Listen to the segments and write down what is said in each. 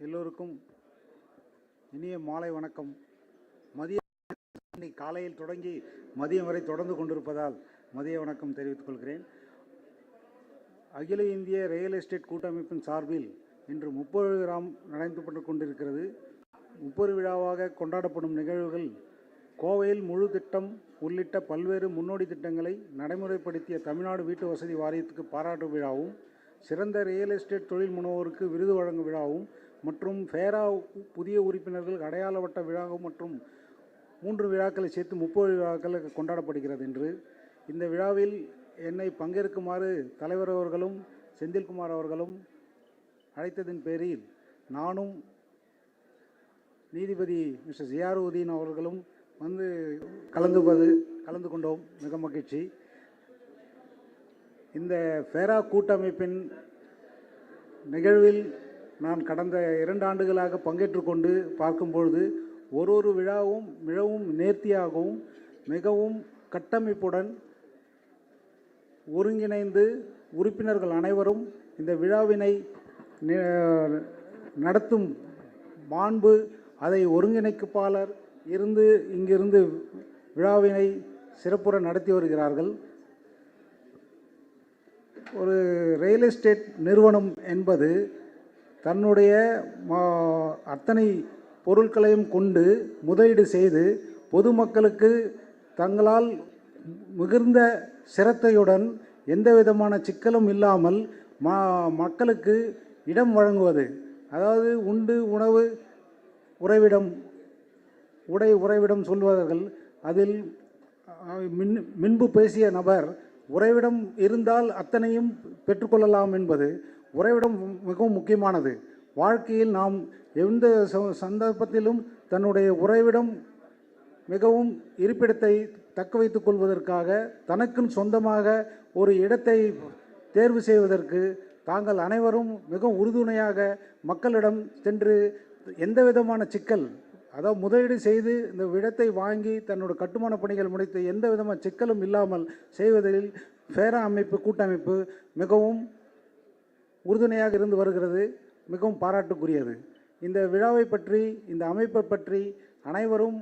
எல்லோருக்கும் இனிய மாலை வணக்கம். மதிய காலையில் தொடங்கி மதியம் வரை தொடர்ந்து கொண்டிருப்பதால் மதிய வணக்கம் தெரிவித்துக் கொள்கிறேன். அகில இந்திய ரியல் எஸ்டேட் கூட்டமைப்பின் சார்பில் இன்று 30 விழா நடந்து கொண்டிருக்கிறது. 30 விழாவாக கொண்டாடப்படும் நிகழ்வுகள் கோவையில் முழு திட்டம் உள்ளிட்ட பல்வேறு முன்னோடி திட்டங்களை நடைமுறைப்படுத்திய தமிழ்நாடு வீட்டு வசதி வாரியத்துக்கு பாராட்டு விழாவும், சிறந்த ரியல் எஸ்டேட் தொழில் முனைவோருக்கு விருது வழங்கும் விழாவும் மற்றும் ஃபேரா புதிய உறுப்பினர்கள் அடையாள வட்ட விழாவும் மற்றும் 3 விழாக்களை சேர்த்து 30 விழாக்கள் கொண்டாடப்படுகிறது. என்று இந்த விழாவில் என்னை பங்கேற்குமாறு தலைவர் அவர்களும் செந்தில்குமார் அவர்களும் அழைத்ததின் பேரில் நானும் நீதிபதி மிஸ்டர் ஜியாருதீன் அவர்களும் வந்து கலந்து கொண்டோம். மிக மகிழ்ச்சி. இந்த ஃபேரா கூட்டமைப்பின் நிகழ்வில் நான் கடந்த 2 ஆண்டுகளாக பங்கேற்று கொண்டு பார்க்கும்பொழுது ஒரு விழாவும் மிகவும் நேர்த்தியாகவும் மிகவும் கட்டமைப்புடன் ஒருங்கிணைந்து உறுப்பினர்கள் அனைவரும் இந்த விழாவினை நடத்தும் மாண்பு, அதை ஒருங்கிணைப்பாளர் இருந்து இங்கிருந்து விழாவினை சிறப்புற நடத்தி வருகிறார்கள். ஒரு ரியல் எஸ்டேட் நிறுவனம் என்பது தன்னுடைய அத்தனை பொருட்களையும் கொண்டு முதலீடு செய்து பொதுமக்களுக்கு தங்களால் மிகுந்த சிரத்தையுடன் எந்த விதமான சிக்கலும் இல்லாமல் மக்களுக்கு இடம் வழங்குவது, அதாவது உண்டு உணவு உறைவிடம் உறைவிடம் சொல்வார்கள். அதில் முன்பு பேசிய நபர் உறைவிடம் இருந்தால் அத்தனையும் பெற்றுக்கொள்ளலாம் என்பது, உறைவிடம் மிகவும் முக்கியமானது. வாழ்க்கையில் நாம் எந்த சந்தர்ப்பத்திலும் தன்னுடைய உறைவிடம் மிகவும் இருப்பிடத்தை தக்க வைத்துக் கொள்வதற்காக தனக்குன்னு சொந்தமாக ஒரு இடத்தை தேர்வு செய்வதற்கு தாங்கள் அனைவரும் மிகவும் உறுதுணையாக மக்களிடம் சென்று எந்த விதமான சிக்கல், அதாவது முதலீடு செய்து இந்த இடத்தை வாங்கி தன்னோட கட்டுமான பணிகள் முடித்து எந்த விதமான சிக்கலும் இல்லாமல் செய்வதில் ஃபேரா அமைப்பு கூட்டமைப்பு மிகவும் உறுதுணையாக இருந்து வருகிறது. மிகவும் பாராட்டுக்குரியது. இந்த விழாவை பற்றி, இந்த அமைப்பை பற்றி அனைவரும்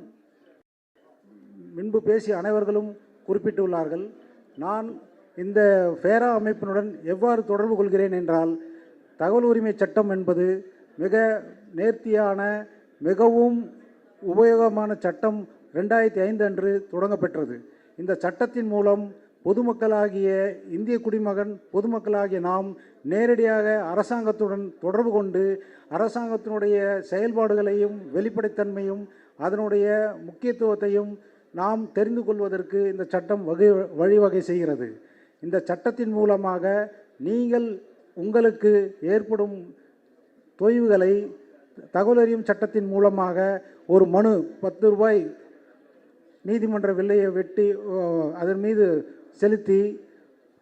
முன்பு பேசிய அனைவர்களும் குறிப்பிட்டுள்ளார்கள். நான் இந்த ஃபேரா அமைப்பினுடன் எவ்வாறு தொடர்பு கொள்கிறேன் என்றால், தகவல் உரிமை சட்டம் என்பது மிக நேர்த்தியான மிகவும் உபயோகமான சட்டம் 2005 அன்று தொடங்கப்பெற்றது. இந்த சட்டத்தின் மூலம் பொதுமக்களாகிய இந்திய குடிமகன் பொதுமக்களாகிய நாம் நேரடியாக அரசாங்கத்துடன் தொடர்பு கொண்டு அரசாங்கத்தினுடைய செயல்பாடுகளையும் வெளிப்படைத்தன்மையும் அதனுடைய முக்கியத்துவத்தையும் நாம் தெரிந்து கொள்வதற்கு இந்த சட்டம் வழிவகை செய்கிறது. இந்த சட்டத்தின் மூலமாக நீங்கள் உங்களுக்கு ஏற்படும் தொய்வுகளை தகவல் அறியும் சட்டத்தின் மூலமாக ஒரு மனு 10 ரூபாய் நீதிமன்ற விலையை வெட்டி அதன் மீது செலுத்தி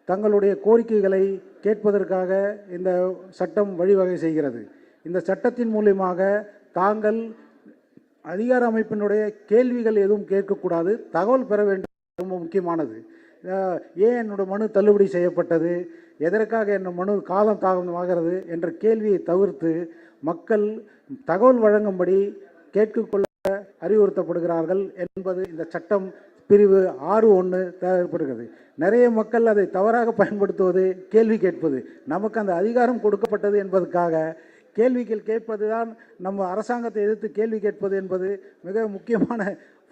தங்களுடைய கோரிக்கைகளை கேட்பதற்காக இந்த சட்டம் வழிவகை செய்கிறது. இந்த சட்டத்தின் மூலமாக தாங்கள் அதிகார அமைப்பினுடைய கேள்விகள் எதுவும் கேட்கக்கூடாது, தகவல் பெற வேண்டும். ரொம்ப முக்கியமானது. ஏன் என்னோட மனு தள்ளுபடி செய்யப்பட்டது, எதற்காக என் மனு காலம் தாமதமாகிறது என்ற கேள்வியை தவிர்த்து மக்கள் தகவல் வழங்கும்படி கேட்டுக்கொள்ள அறிவுறுத்தப்படுகிறார்கள் என்பது இந்த சட்டம் பிரிவு 6(1) தேவைப்படுகிறது. நிறைய மக்கள் அதை தவறாக பயன்படுத்துவது, கேள்வி கேட்பது. நமக்கு அந்த அதிகாரம் கொடுக்கப்பட்டது என்பதற்காக கேள்விகள் கேட்பது தான், நம்ம அரசாங்கத்தை எதிர்த்து கேள்வி கேட்பது என்பது மிக முக்கியமான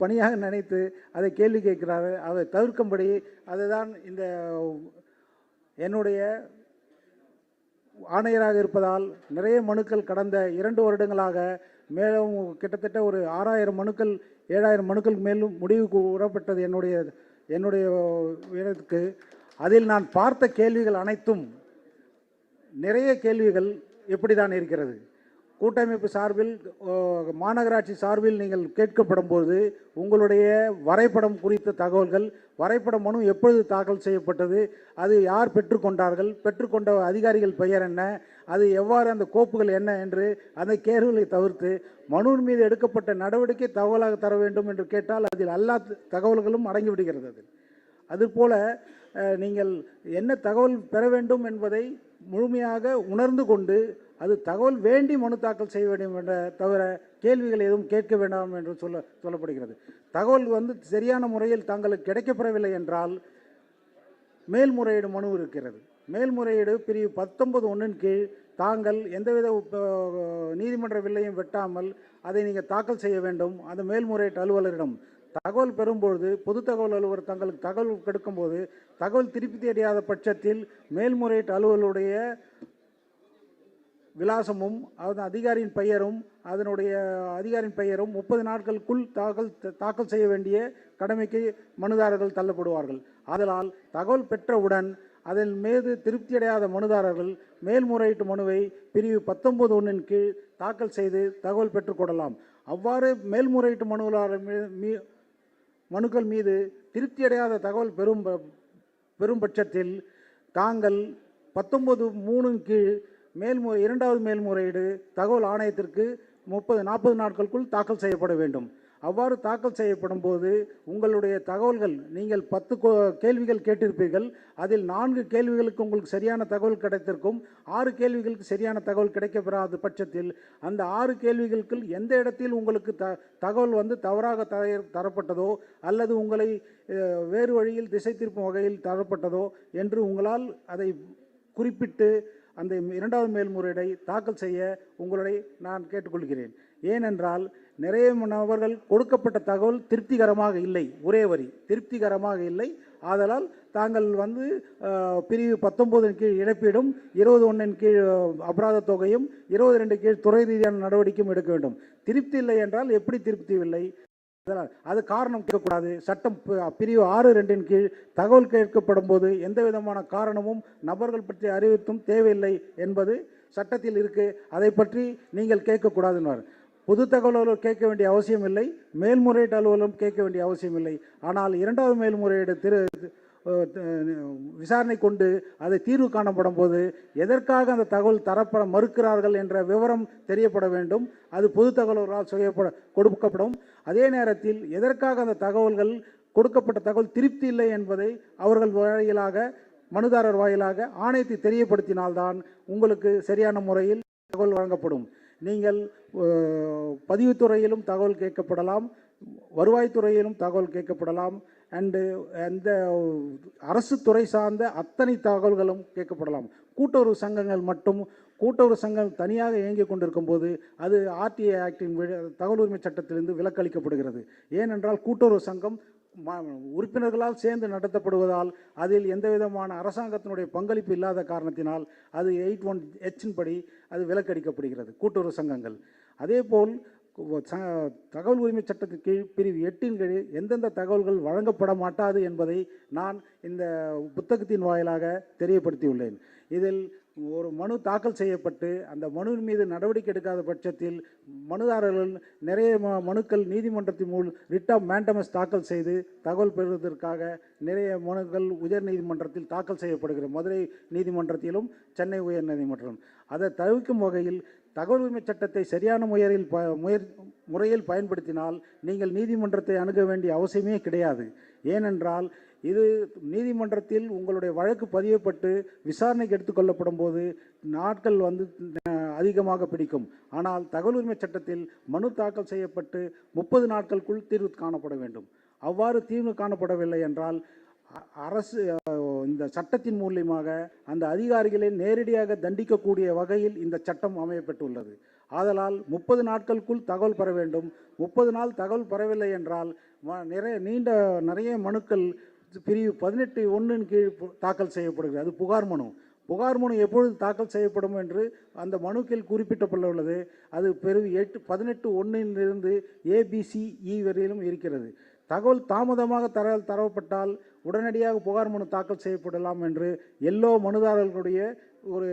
பணியாக நினைத்து அதை கேள்வி கேட்கிறார்கள். அதை தவிர்க்கும்படி அதுதான் இந்த என்னுடைய ஆணையராக இருப்பதால் நிறைய மனுக்கள் கடந்த 2 வருடங்களாக மேலும் கிட்டத்தட்ட ஒரு 6000 மனுக்கள் 7000 மனுக்கள் மேலும் முடிவு கூறப்பட்டது என்னுடைய இடத்துக்கு. அதில் நான் பார்த்த கேள்விகள் அனைத்தும் நிறைய கேள்விகள் எப்படி தான் இருக்கிறது. கூட்டமைப்பு சார்பில் மாநகராட்சி சார்பில் நீங்கள் கேட்கப்படும் போது உங்களுடைய வரைபடம் குறித்த தகவல்கள், வரைபட மனு எப்பொழுது தாக்கல் செய்யப்பட்டது, அது யார் பெற்றுக்கொண்டார்கள், பெற்றுக்கொண்ட அதிகாரிகள் பெயர் என்ன, அது எவ்வாறு அந்த கோப்புகள் என்ன என்று அந்த கேள்விகளை தவிர்த்து மனுவின் மீது எடுக்கப்பட்ட நடவடிக்கை தகவலாக தர வேண்டும் என்று கேட்டால் அதில் எல்லா தகவல்களும் அடங்கிவிடுகிறது. அதுபோல நீங்கள் என்ன தகவல் பெற வேண்டும் என்பதை முழுமையாக உணர்ந்து கொண்டு அது தகவல் வேண்டி மனு தாக்கல் செய்ய வேண்டும் என்ற தவிர கேள்விகள் எதுவும் கேட்க வேண்டாம் என்று சொல்லப்படுகிறது. தகவல் வந்து சரியான முறையில் தங்களுக்கு கிடைக்கப்பெறவில்லை என்றால் மேல்முறையீடு மனு இருக்கிறது. மேல்முறையீடு பிரிவு 19(1) கீழ் தாங்கள் எந்தவித நீதிமன்ற வில்லையும் வெட்டாமல் அதை நீங்கள் தாக்கல் செய்ய வேண்டும். அந்த மேல்முறையீட்டு அலுவலரிடம் தகவல் பெறும்பொழுது பொது தகவல் அலுவலர் தங்களுக்கு தகவல் கொடுக்கும்போது தகவல் திருப்பி அடையாத பட்சத்தில் மேல்முறையீட்டு அலுவலருடைய விலாசமும் அதன் அதிகாரியின் பெயரும் அதனுடைய அதிகாரியின் பெயரும் 30 நாட்களுக்குள் தாக்கல் செய்ய வேண்டிய கடமைக்கு மனுதாரர்கள் தள்ளப்படுவார்கள். ஆதலால் தகவல் பெற்றவுடன் அதன் மீது திருப்தியடையாத மனுதாரர்கள் மேல்முறையீட்டு மனுவை பிரிவு 19(1) கீழ் தாக்கல் செய்து தகவல் பெற்றுக்கொள்ளலாம். அவ்வாறு மேல்முறையீட்டு மனுக்கள் மீது திருப்தியடையாத தகவல் பெறும் பட்சத்தில் தாங்கள் 19(3) கீழ் இரண்டாவது மேல்முறையீடு தகவல் ஆணையத்திற்கு 40 நாட்களுக்குள் தாக்கல் செய்யப்பட வேண்டும். அவ்வாறு தாக்கல் செய்யப்படும் போது உங்களுடைய தகவல்கள் நீங்கள் 10 கேள்விகள் கேட்டிருப்பீர்கள். அதில் 4 கேள்விகளுக்கு உங்களுக்கு சரியான தகவல் கிடைத்திருக்கும். 6 கேள்விகளுக்கு சரியான தகவல் கிடைக்கப்பெறாத பட்சத்தில் அந்த 6 கேள்விகளுக்கு எந்த இடத்தில் உங்களுக்கு தகவல் வந்து தவறாக தரப்பட்டதோ அல்லது உங்களை வேறு வழியில் திசை திருப்பும் வகையில் தரப்பட்டதோ என்று உங்களால் அதை குறிப்பிட்டு அந்த இரண்டாவது மேல்முறையீடை தாக்கல் செய்ய உங்களை நான் கேட்டுக்கொள்கிறேன். ஏனென்றால் நிறைய நபர்கள் கொடுக்கப்பட்ட தகவல் திருப்திகரமாக இல்லை. ஒரே வரி திருப்திகரமாக இல்லை. ஆதலால் தாங்கள் வந்து பிரிவு 19 கீழ் இழப்பீடும் 21 கீழ் அபராத தொகையும் 22 கீழ் துறை ரீதியான நடவடிக்கையும் எடுக்க வேண்டும். திருப்தி இல்லை என்றால் எப்படி திருப்தி இல்லை? அது காரணம் கேட்கக்கூடாது. சட்டம் பிரிவு 6(2) கீழ் தகவல் கேட்கப்படும் போது எந்த விதமான காரணமும் நபர்கள் பற்றி அறிவித்தும் தேவையில்லை என்பது சட்டத்தில் இருக்கு. அதை பற்றி நீங்கள் கேட்கக்கூடாதுன்னு பொது தகவல் அலுவலர் கேட்க வேண்டிய அவசியம் இல்லை. மேல்முறையீட்டு அலுவலரும் கேட்க வேண்டிய அவசியம் இல்லை. ஆனால் இரண்டாவது மேல்முறையீடு விசாரணை கொண்டு அதை தீர்வு காணப்படும் போது எதற்காக அந்த தகவல் தரப்பட மறுக்கிறார்கள் என்ற விவரம் தெரியப்பட வேண்டும். அது பொது தகவல்களால் கொடுக்கப்படும். அதே நேரத்தில் எதற்காக அந்த தகவல்கள் கொடுக்கப்பட்ட தகவல் திருப்தி இல்லை என்பதை அவர்கள் வாயிலாக மனுதாரர் வாயிலாக ஆணையத்தை தெரியப்படுத்தினால்தான் உங்களுக்கு சரியான முறையில் தகவல் வழங்கப்படும். நீங்கள் பதிவுத்துறையிலும் தகவல் கேட்கப்படலாம், வருவாய்த்துறையிலும் தகவல் கேட்கப்படலாம், அந்த அரசு துறை சார்ந்த அத்தனை தகவல்களும் கேட்கப்படலாம். கூட்டுறவு சங்கங்கள் மட்டும் கூட்டுறவு சங்கம் தனியாக இயங்கிக் கொண்டிருக்கும் போது அது RTA ஆக்டின் தகவல் உரிமை சட்டத்திலிருந்து விலக்களிக்கப்படுகிறது. ஏனென்றால் கூட்டுறவு சங்கம் உறுப்பினர்களால் சேர்ந்து நடத்தப்படுவதால் அதில் எந்த விதமான அரசாங்கத்தினுடைய பங்களிப்பு இல்லாத காரணத்தினால் அது 81H படி அது விலக்களிக்கப்படுகிறது கூட்டுறவு சங்கங்கள். அதேபோல் தகவல் உரிமை சட்டத்தின் கீழ் பிரிவு 8 கீழ் எந்தெந்த தகவல்கள் வழங்கப்பட மாட்டாது என்பதை நான் இந்த புத்தகத்தின் வாயிலாக தெரியப்படுத்தியுள்ளேன். இதில் ஒரு மனு தாக்கல் செய்யப்பட்டு அந்த மனுவின் மீது நடவடிக்கை எடுக்காத பட்சத்தில் மனுதாரர்கள் நிறைய மனுக்கள் நீதிமன்றத்தின் மூலம் ரிட் ஆஃப் மேண்டமஸ் தாக்கல் செய்து தகவல் பெறுவதற்காக நிறைய மனுக்கள் உயர் நீதிமன்றத்தில் தாக்கல் செய்யப்படுகிறது. மதுரை நீதிமன்றத்திலும் சென்னை உயர் நீதிமன்றம். அதை தவிர்க்கும் வகையில் தகவல் உரிமை சட்டத்தை சரியான முறையில் பயன்படுத்தினால் நீங்கள் நீதிமன்றத்தை அணுக வேண்டிய அவசியமே கிடையாது. ஏனென்றால் இது நீதிமன்றத்தில் உங்களுடைய வழக்கு பதியப்பட்டு விசாரணைக்கு எடுத்துக்கொள்ளப்படும் போது நாட்கள் வந்து அதிகமாக பிடிக்கும். ஆனால் தகவல் உரிமை சட்டத்தில் மனு தாக்கல் செய்யப்பட்டு 30 நாட்களுக்குள் தீர்வு காணப்பட வேண்டும். அவ்வாறு தீர்வு காணப்படவில்லை என்றால் அரசு இந்த சட்டத்தின் மூலியமாக அந்த அதிகாரிகளை நேரடியாக தண்டிக்கக்கூடிய வகையில் இந்த சட்டம் அமையப்பட்டுள்ளது. ஆதலால் 30 நாட்களுக்குள் தகவல் பெற வேண்டும். 30 நாள் தகவல் பெறவில்லை என்றால் நிறைய மனுக்கள் பிரிவு 18(1) கீழ் தாக்கல் செய்யப்படுகிறது. அது புகார் மனு. புகார் மனு எப்பொழுது தாக்கல் செய்யப்படும் என்று அந்த மனுக்கள் குறிப்பிடப்பட்டுள்ளது. அது பிரிவு 18(1) ABCE வரையிலும் இருக்கிறது. தகவல் தாமதமாக தரப்பட்டால் உடனடியாக புகார் மனு தாக்கல் செய்யப்படலாம் என்று எல்லோ மனுதாரர்களுடைய ஒரு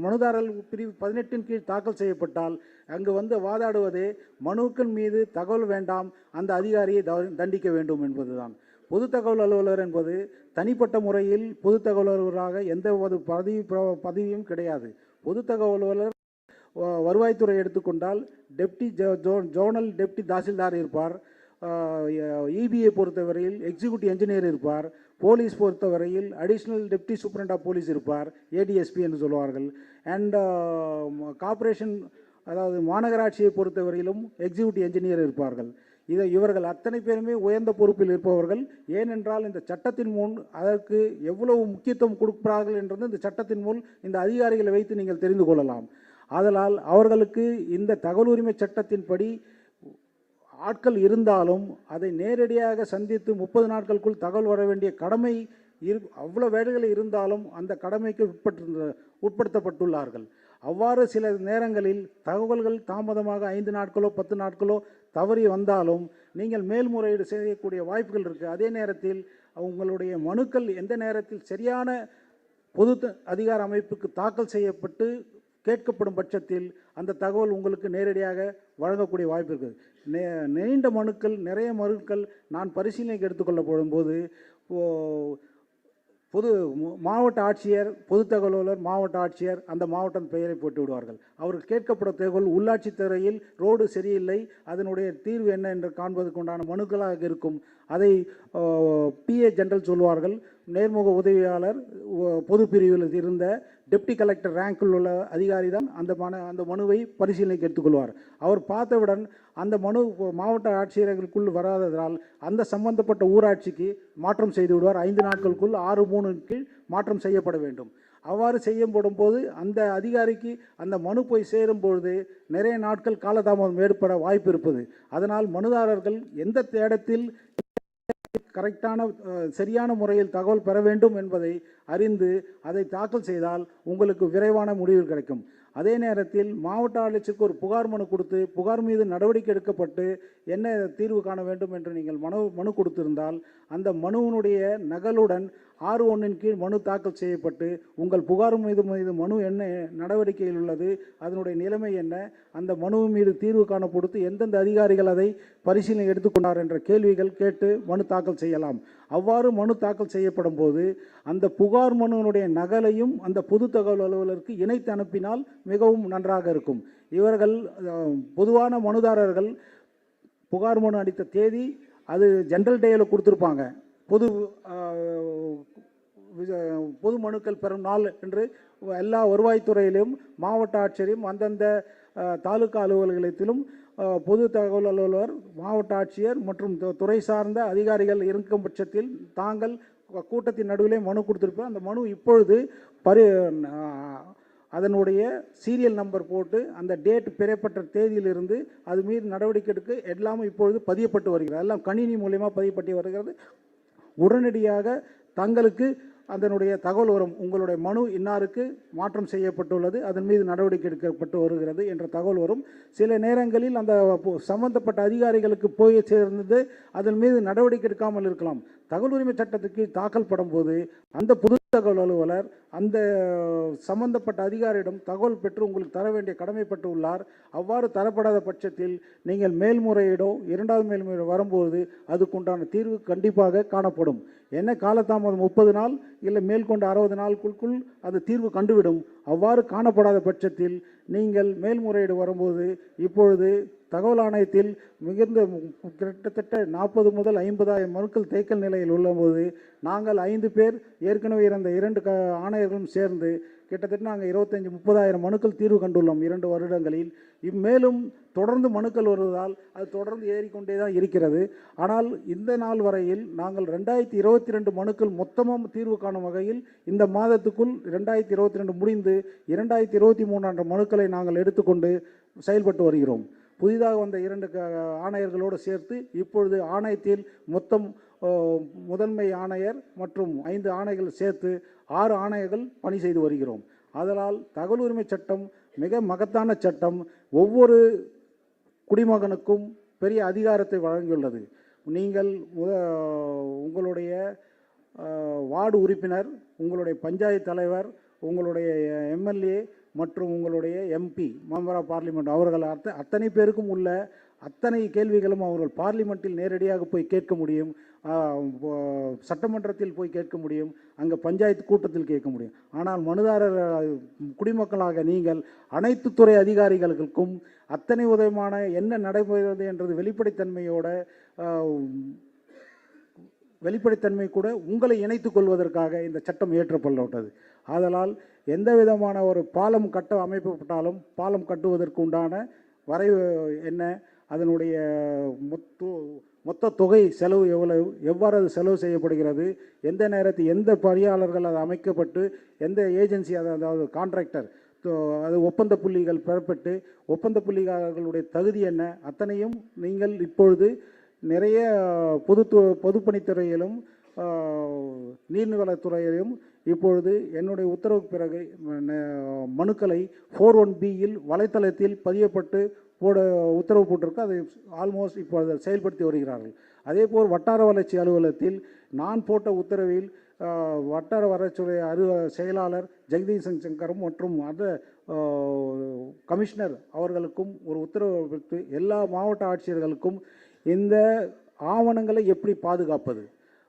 மனுதாரர்கள் பிரிவு 18 கீழ் தாக்கல் செய்யப்பட்டால் அங்கு வந்து வாதாடுவதே மனுக்கள் மீது தகவல் வேண்டாம், அந்த அதிகாரியை தண்டிக்க வேண்டும் என்பதுதான். பொது தகவல் அலுவலர் என்பது தனிப்பட்ட முறையில் பொது தகவல் அலுவலராக எந்த ஒரு பதவியும் கிடையாது. பொது தகவல் அலுவலர் வருவாய்த்துறை எடுத்துக்கொண்டால் டெப்டி ஜோனல் டெப்டி தாசில்தார் இருப்பார். இபியை பொறுத்தவரையில் எக்ஸிக்யூட்டிவ் என்ஜினியர் இருப்பார், போலீஸ் பொறுத்தவரையில் additional deputy superintendent of police இருப்பார், ஏடிஎஸ்பி என்று சொல்வார்கள். அண்ட் கார்ப்பரேஷன், அதாவது மாநகராட்சியை பொறுத்தவரையிலும் எக்ஸிக்யூட்டிவ் என்ஜினியர் இருப்பார்கள். இவர்கள் அத்தனை பேருமே உயர்ந்த பொறுப்பில் இருப்பவர்கள். ஏனென்றால் இந்த சட்டத்தின் முன் அதற்கு எவ்வளவு முக்கியத்துவம் கொடுக்கிறார்கள் என்றது இந்த சட்டத்தின் முன் இந்த அதிகாரிகளை வைத்து நீங்கள் தெரிந்து கொள்ளலாம். ஆதலால் அவர்களுக்கு இந்த தகவல் உரிமை சட்டத்தின்படி ஆட்கள் இருந்தாலும் அதை நேரடியாக சந்தித்து 30 நாட்களுக்குள் தகவல் வர வேண்டிய கடமை அவ்வளோ வேலைகள் இருந்தாலும் அந்த கடமைக்கு உட்படுத்தப்பட்டுள்ளார்கள். அவ்வாறு சில நேரங்களில் தகவல்கள் தாமதமாக 5 நாட்களோ 10 நாட்களோ தவறி வந்தாலும் நீங்கள் மேல்முறையீடு செய்யக்கூடிய வாய்ப்புகள் இருக்குது. அதே நேரத்தில் உங்களுடைய மனுக்கள் எந்த நேரத்தில் சரியான பொது அதிகார அமைப்புக்கு தாக்கல் செய்யப்பட்டு கேட்கப்படும் பட்சத்தில் அந்த தகவல் உங்களுக்கு நேரடியாக வழங்கக்கூடிய வாய்ப்பு இருக்குது. நீண்ட மனுக்கள், நிறைய மனுக்கள் நான் பரிசீலனைக்கு எடுத்துக்கொள்ளப்படும் போது மாவட்ட ஆட்சியர், பொது தகவல் அலுவலர், மாவட்ட ஆட்சியர் அந்த மாவட்டம் பெயரை போட்டு விடுவார்கள். அவர்கள் கேட்கப்படும் தகவல் உள்ளாட்சித்துறையில் ரோடு சரியில்லை, அதனுடைய தீர்வு என்ன என்று காண்பதற்கு உண்டான மனுக்களாக இருக்கும். அதை பிஏ ஜெனரல் சொல்வார்கள். நேர்முக உதவியாளர் பொது பிரிவில் இருந்த டெப்டி கலெக்டர் ரேங்கில் உள்ள அதிகாரி தான் அந்த மனுவை பரிசீலனைக்கு எடுத்துக்கொள்வார். அவர் பார்த்தவுடன் அந்த மனு மாவட்ட ஆட்சியர்களுக்குள் வராததால் அந்த சம்பந்தப்பட்ட ஊராட்சிக்கு மாற்றம் செய்து விடுவார். 5 நாட்களுக்குள் 6(3) கீழ் மாற்றம் செய்யப்பட வேண்டும். அவ்வாறு செய்யப்படும் போது அந்த அதிகாரிக்கு அந்த மனு போய் சேரும் பொழுது நிறைய நாட்கள் காலதாமதம் ஏற்பட வாய்ப்பு இருப்பது. அதனால் மனுதாரர்கள் எந்த இடத்தில் கரெக்டான சரியான முறையில் தகவல் பெற வேண்டும் என்பதை அறிந்து அதை தாக்கல் செய்தால் உங்களுக்கு விரைவான முடிவு கிடைக்கும். அதே நேரத்தில் மாவட்ட ஆட்சியருக்கு ஒரு புகார் மனு கொடுத்து புகார் மீது நடவடிக்கை எடுக்கப்பட்டு என்ன தீர்வு காண வேண்டும் என்று நீங்கள் மனு கொடுத்திருந்தால் அந்த மனுவினுடைய நகலுடன் 6(1) கீழ் மனு தாக்கல் செய்யப்பட்டு உங்கள் புகார் மீது மனு என்ன நடவடிக்கையில் உள்ளது, அதனுடைய நிலைமை என்ன, அந்த மனு மீது தீர்வு காண கொடுத்து எந்தெந்த அதிகாரிகள் அதை பரிசீலனை எடுத்துக்கொண்டார் என்ற கேள்விகள் கேட்டு மனு தாக்கல் செய்யலாம். அவ்வாறு மனு தாக்கல் செய்யப்படும் போது அந்த புகார் மனுவினுடைய நகலையும் அந்த பொது தகவல் அலுவலருக்கு இணைத்து அனுப்பினால் மிகவும் நன்றாக இருக்கும். இவர்கள் பொதுவான மனுதாரர்கள் புகார் மனு அளித்த தேதி அது ஜெனரல் டேயில் கொடுத்துருப்பாங்க. பொது மனுக்கள் பெறும் நாள் என்று எல்லா வருவாய்த்துறையிலும் மாவட்ட ஆட்சியரையும் அந்தந்த தாலுகா அலுவலகத்திலும் பொது தகவல் அலுவலர், மாவட்ட ஆட்சியர் மற்றும் துறை சார்ந்த அதிகாரிகள் இருக்கும் பட்சத்தில் தாங்கள் கூட்டத்தின் நடுவிலே மனு கொடுத்திருப்போம். அந்த மனு இப்பொழுது அதனுடைய சீரியல் நம்பர் போட்டு அந்த டேட் பெறப்பட்ட தேதியிலிருந்து அது மீது நடவடிக்கை எடுக்க எல்லாமே இப்பொழுது பதியப்பட்டு வருகிறது. எல்லாம் கணினி மூலமாக பதியப்பட்டு வருகிறது. உடனடியாக தங்களுக்கு அதனுடைய தகவல் வரும், உங்களுடைய மனு இன்னாருக்கு மாற்றம் செய்யப்பட்டுள்ளது, அதன் மீது நடவடிக்கை எடுக்கப்பட்டு வருகிறது என்ற தகவல் வரும். சில நேரங்களில் அந்த சம்பந்தப்பட்ட அதிகாரிகளுக்கு போய் சேர்ந்து அதன் மீது நடவடிக்கை எடுக்காமல் இருக்கலாம். தகவல் உரிமை சட்டத்துக்கு தாக்கல் படும் போது அந்த பொது தகவல் அலுவலர் அந்த சம்பந்தப்பட்ட அதிகாரியிடம் தகவல் பெற்று உங்களுக்கு தர வேண்டிய கடமைப்பட்டு உள்ளார். அவ்வாறு தரப்படாத பட்சத்தில் நீங்கள் மேல்முறையீடோ 2வது மேல்முறையீடு வரும்போது அதுக்குண்டான தீர்வு கண்டிப்பாக காணப்படும். என்ன காலதாமதம் 30 நாள் இல்லை மேற்கொண்ட 60 நாளுக்குள் அது தீர்வு கண்டுவிடும். அவ்வாறு காணப்படாத பட்சத்தில் நீங்கள் மேல்முறையீடு வரும்போது இப்பொழுது தகவல் ஆணையத்தில் மிகுந்த கிட்டத்தட்ட 40 முதல் 50,000 மனுக்கள் தேக்கல் நிலையில் உள்ளபோது நாங்கள் 5 பேர் ஏற்கனவே இருந்த 2 ஆணையர்களும் சேர்ந்து கிட்டத்தட்ட நாங்கள் 25,000-30,000 மனுக்கள் தீர்வு கண்டுள்ளோம் 2 வருடங்களில். மேலும் தொடர்ந்து மனுக்கள் வருவதால் அது தொடர்ந்து ஏறிக்கொண்டே தான் இருக்கிறது. ஆனால் இந்த நாள் வரையில் நாங்கள் 2022 மனுக்கள் மொத்தமும் தீர்வு காணும் வகையில் இந்த மாதத்துக்குள் 2022 முடிந்து 2023 மனுக்களை நாங்கள் எடுத்துக்கொண்டு செயல்பட்டு வருகிறோம். புதிதாக வந்த 2 ஆணையர்களோடு சேர்த்து இப்பொழுது ஆணையத்தில் மொத்தம் முதன்மை ஆணையர் மற்றும் 5 ஆணையர்கள் சேர்த்து 6 ஆணையர்கள் பணி செய்து வருகிறோம். அதனால் தகவல் உரிமை சட்டம் மிக மகத்தான சட்டம். ஒவ்வொரு குடிமகனுக்கும் பெரிய அதிகாரத்தை வழங்கியுள்ளது. நீங்கள் உங்களுடைய வார்டு உறுப்பினர், உங்களுடைய பஞ்சாயத்து தலைவர், உங்களுடைய எம்எல்ஏ மற்றும் உங்களுடைய எம்பி, மெம்பர் ஆஃப் பார்லிமெண்ட், அவர்கள் அத்தனை பேருக்கும் உள்ள அத்தனை கேள்விகளும் அவர்கள் பார்லிமெண்ட்டில் நேரடியாக போய் கேட்க முடியும். சட்டமன்றத்தில் போய் கேட்க முடியும், அங்கே பஞ்சாயத்து கூட்டத்தில் கேட்க முடியும். ஆனால் மனுதாரர் குடிமக்களாக நீங்கள் அனைத்து துறை அதிகாரிகளுக்கும் அத்தனை விதமான என்ன நடைபெறுகிறது என்றது வெளிப்படைத்தன்மை கூட உங்களை இணைத்துக் கொள்வதற்காக இந்த சட்டம் இயற்றப்பட்டுள்ளது. ஆதலால் எந்த விதமான ஒரு பாலம் கட்ட அமைக்கப்பட்டாலும் பாலம் கட்டுவதற்கு உண்டான வரைவு என்ன, அதனுடைய மொத்த தொகை செலவு எவ்வாறு அது செலவு செய்யப்படுகிறது, எந்த நேரத்தில் எந்த பொறியாளர்கள் அது அமைக்கப்பட்டு எந்த ஏஜென்சி அதாவது கான்ட்ராக்டர் அது ஒப்பந்த புள்ளிகள் பெறப்பட்டு ஒப்பந்த புள்ளிகளுடைய தகுதி என்ன, அத்தனையும் நீங்கள் இப்பொழுது நிறைய பொதுப்பணித்துறையிலும் நீர்வளத்துறையிலும் இப்பொழுது என்னுடைய உத்தரவுக்கு பிறகு மனுக்களை 4(1)B வலைத்தளத்தில் பதியப்பட்டு உத்தரவு போட்டிருக்கு. அதை ஆல்மோஸ்ட் இப்பொழுது செயல்படுத்தி வருகிறார்கள். அதேபோல் வட்டார வளர்ச்சி அலுவலகத்தில் நான் போட்ட உத்தரவில் வட்டார வளர்ச்சியுடைய செயலாளர் ஜெகதீஷ் சங்கரும் மற்றும் கமிஷனர் அவர்களுக்கும் ஒரு உத்தரவு கொடுத்து எல்லா மாவட்ட ஆட்சியர்களுக்கும் இந்த ஆவணங்களை எப்படி பாதுகாப்பது,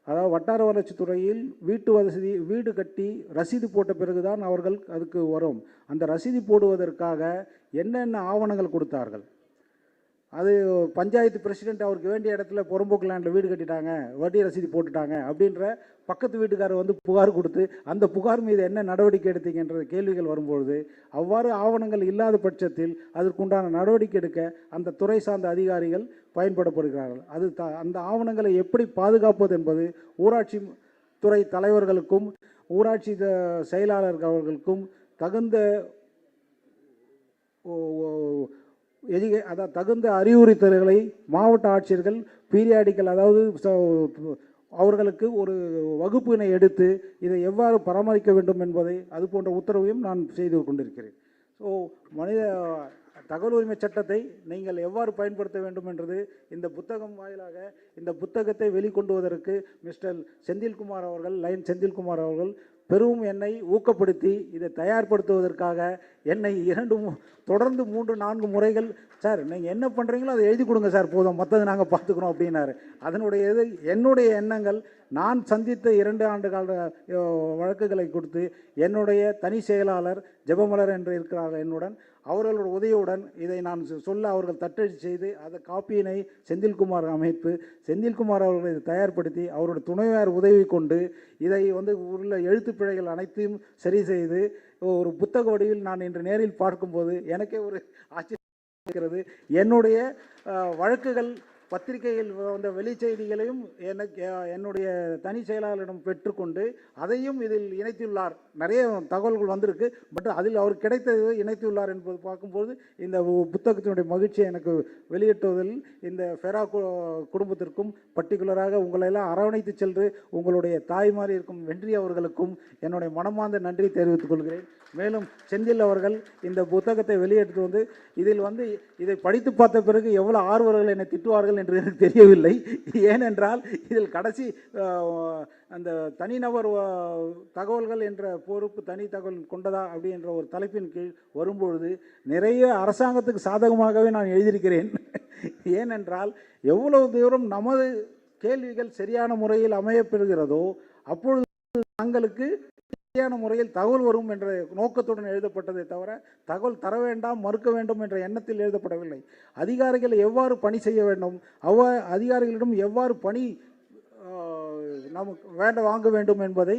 அதாவது வட்டார வளர்ச்சித்துறையில் வீடு கட்டி ரசீது போட்ட பிறகுதான் அவர்கள் அதுக்கு வரும். அந்த ரசீது போடுவதற்காக என்னென்ன ஆவணங்கள் கொடுத்தார்கள், அது பஞ்சாயத்து பிரசிடென்ட் அவருக்கு வேண்டிய இடத்துல புறம்போக்கு லேண்டில் வீடு கட்டிட்டாங்க, வட்டி ரசீது போட்டுட்டாங்க அப்படின்ற பக்கத்து வீட்டுக்காரர் வந்து புகார் கொடுத்து அந்த புகார் மீது என்ன நடவடிக்கை எடுத்தீங்கன்ற கேள்விகள் வரும்பொழுது அவ்வாறு ஆவணங்கள் இல்லாத பட்சத்தில் அதற்குண்டான நடவடிக்கை எடுக்க அந்த துறை சார்ந்த அதிகாரிகள் பயன்படுத்தப்படுகிறார்கள். அந்த ஆவணங்களை எப்படி பாதுகாப்பது என்பது ஊராட்சி துறை தலைவர்களுக்கும் ஊராட்சி செயலாளர்கள் அவர்களுக்கும் தகுந்த அறிவுறுத்தல்களை மாவட்ட ஆட்சியர்கள் பீரியாடிக்கல், அதாவது அவர்களுக்கு ஒரு வகுப்பினை எடுத்து இதை எவ்வாறு பராமரிக்க வேண்டும் என்பதை அது போன்ற உத்தரவையும் நான் செய்து கொண்டிருக்கிறேன். ஸோ தகவல் உரிமை சட்டத்தை நீங்கள் எவ்வாறு பயன்படுத்த வேண்டும் என்றது இந்த புத்தகம் வாயிலாக இந்த புத்தகத்தை வெளிக்கொண்டுவதற்கு மிஸ்டர் செந்தில்குமார் அவர்கள் செந்தில்குமார் அவர்கள் பெரும் என்னை ஊக்கப்படுத்தி இதை தயார்படுத்துவதற்காக என்னை தொடர்ந்து 3-4 முறைகள், சார் நீங்கள் என்ன பண்ணுறீங்களோ அதை எழுதி கொடுங்க சார், போதும், மற்றது நாங்கள் பார்த்துக்குறோம் அப்படின்னாரு. என்னுடைய எண்ணங்கள் நான் சந்தித்த 2 ஆண்டு கால வழக்குகளை கொடுத்து என்னுடைய தனி செயலாளர் ஜெபமலர் என்று இருக்கிறார்கள் என்னுடன், அவர்களோட உதவியுடன் இதை நான் சொல்ல அவர்கள் தட்டச்சு செய்து அதை காப்பியினை செந்தில்குமார் அமைப்பு செந்தில்குமார் அவர்களை இதை தயார்படுத்தி அவரோட துணைவியார் உதவி கொண்டு இதை உள்ள எழுத்து பிழைகள் அனைத்தையும் சரி செய்து ஒரு புத்தக வடிவில் நான் இன்று நேரில் பார்க்கும்போது எனக்கே ஒரு ஆச்சரியம் இருக்கிறது. என்னுடைய வழக்குகள் பத்திரிகையில் வந்த வெளிச்செய்திகளையும் என்னுடைய தனி செயலாளரிடம் பெற்றுக்கொண்டு அதையும் இதில் இணைத்துள்ளார். நிறைய தகவல்கள் வந்திருக்கு, பட் அதில் அவர் கிடைத்தது இணைத்துள்ளார் என்பது பார்க்கும்போது இந்த புத்தகத்தினுடைய மகிழ்ச்சியை எனக்கு வெளியிட்டுவதில் இந்த ஃபெரா குடும்பத்திற்கும் பர்டிகுலராக உங்களெல்லாம் அரவணைத்து சென்று உங்களுடைய தாய்மாரி இருக்கும் வென்றி அவர்களுக்கும் என்னுடைய மனமார்ந்த நன்றி தெரிவித்துக் கொள்கிறேன். மேலும் செந்தில் அவர்கள் இந்த புத்தகத்தை வெளியிட்டு இதில் இதை படித்து பார்த்த பிறகு எவ்வளோ ஆர்வலர்கள் என்னை திட்டுவார்கள் என்று எனக்கு தெரியவில்லை. ஏனென்றால் இதில் கடைசி அந்த தனிநபர் தகவல்கள் என்ற பொறுப்பு தனி தகவல் கொண்டதா அப்படின்ற ஒரு தலைப்பின் கீழ் வரும்பொழுது நிறைய அரசாங்கத்துக்கு சாதகமாகவே நான் எழுதியிருக்கிறேன். ஏனென்றால் எவ்வளவு தூரம் நமது கேள்விகள் சரியான முறையில் அமையப்பெறுகிறதோ அப்பொழுது தங்களுக்கு சரியான முறையில் தகவல் வரும் என்ற நோக்கத்துடன் எழுதப்பட்டதை தவிர தகவல் தர வேண்டாம், மறுக்க வேண்டும் என்ற எண்ணத்தில் எழுதப்படவில்லை. அதிகாரிகள் எவ்வாறு பணி செய்ய வேண்டும், அதிகாரிகளிடம் எவ்வாறு பணி நமக்கு வாங்க வேண்டும் என்பதை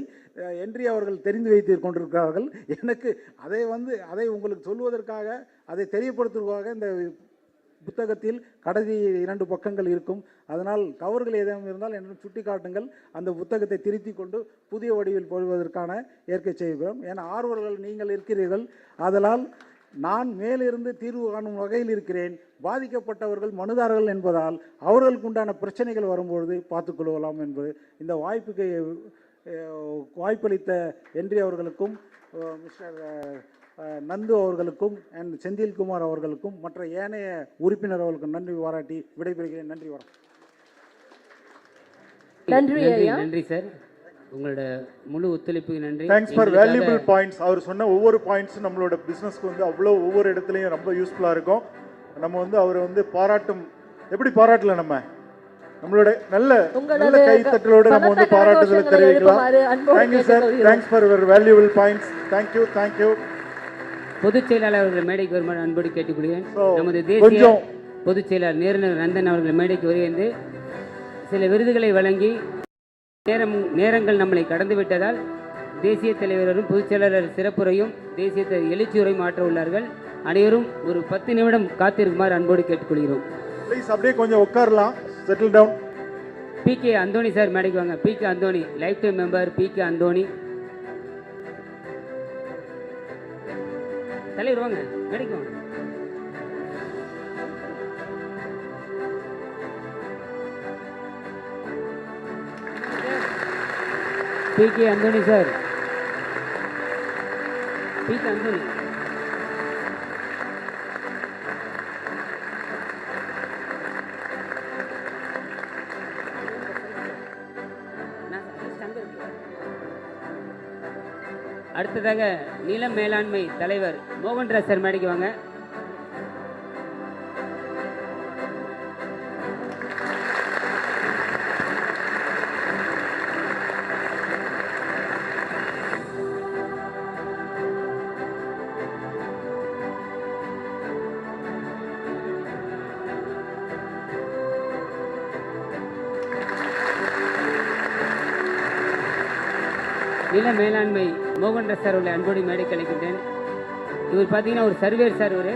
என்றி அவர்கள் தெரிந்து வைத்து கொண்டிருக்கிறார்கள். எனக்கு அதை உங்களுக்கு சொல்வதற்காக அதை தெரியப்படுத்துவதற்காக இந்த புத்தகத்தில் கடைசி 2 பக்கங்கள் இருக்கும். அதனால் தவறுகள் ஏதேனும் இருந்தால் என்னிடம் சுட்டி காட்டுங்கள், அந்த புத்தகத்தை திருத்தி கொண்டு புதிய வடிவில் போடுவதற்கான ஏற்கை செய்கிறோம். ஏன்னா ஆர்வலர்கள் நீங்கள் இருக்கிறீர்கள், அதனால் நான் மேலிருந்து தீர்வு காணும் வகையில் இருக்கிறேன். பாதிக்கப்பட்டவர்கள் மனுதாரர்கள் என்பதால் அவர்களுக்கு உண்டான பிரச்சனைகள் வரும்பொழுது பார்த்துக்கொள்ளலாம் என்பது இந்த வாய்ப்பளித்த என்றி அவர்களுக்கும் மிஸ்டர் நந்து அவர்களுக்கும் அண்ட் செந்தில்குமார் அவர்களுக்கும் மற்ற ஏனைய உறுப்பினர் அவர்களுக்கும் நன்றி பாராட்டி விடைபெறுகிறேன். நன்றி, வணக்கம். நன்றி சார், உங்களோட முழு ஒத்துழைப்புக்கு நன்றி. Thanks for valuable points. அவர் சொன்ன ஒவ்வொரு பாயிண்ட்ஸும் நம்மளோட பிஸ்னஸ்க்கு அவ்வளோ ஒவ்வொரு இடத்துலையும் ரொம்ப யூஸ்ஃபுல்லாக இருக்கும். நம்ம அவரை பாராட்டும் எப்படி பாராட்டல, நம்ம நம்மளோட நல்ல உங்களது கைத்தட்டலோடு நம்ம வந்து பலத்த பாராட்டுதலை கரகோஷங்களை தெரிவிக்கலாம். எழுப்புமாறு அன்போடு தேங்க்யூ சார், கேட்டுக்கொள்கிறோம். Thanks for your valuable points. Thank you. பொதுச் செயலாளர் அவர்கள் மேடைக்கு வருமாறு அன்போடு கேட்டுக்கொள்கிறேன். So, நமது தேசிய கொஞ்சம் பொதுச் செயலாளர் நேருநர் நந்தன் அவர்கள் மேடைக்கு வருகின்ற சில விருதுகளை வழங்கி நேரங்கள் நம்மளை கடந்து விட்டதால் தேசிய தலைவரும் பொதுச் செயலாளர் சிறப்புரையும் தேசிய எழுச்சியுரையும் மாற்ற உள்ளார்கள். அனைவரும் ஒரு 10 நிமிடம் காத்திருக்குமாறு அன்போடு கேட்டுக்கொள்கிறோம். ப்ளீஸ் அப்படியே கொஞ்சம் உட்காரலாம், settle down. P K. Antony sir மேடைக்கு வாங்க. P K. Antony, lifetime member P K. Antony. தலைவர் வாங்க, மேடைக்கு வாங்க. P K. Antony sir, P K. Antony. அடுத்ததாக நில மேலாண்மை தலைவர் மோகன்ராஜ் சார் மேடைக்கு வாங்க. நில மேலாண்மை மோகன்ராஜ் சார் உள்ள அன்போடு மேடைக்கு அழைக்கின்றேன். இவர் பார்த்தீங்கன்னா ஒரு சர்வேர் சார். இவர்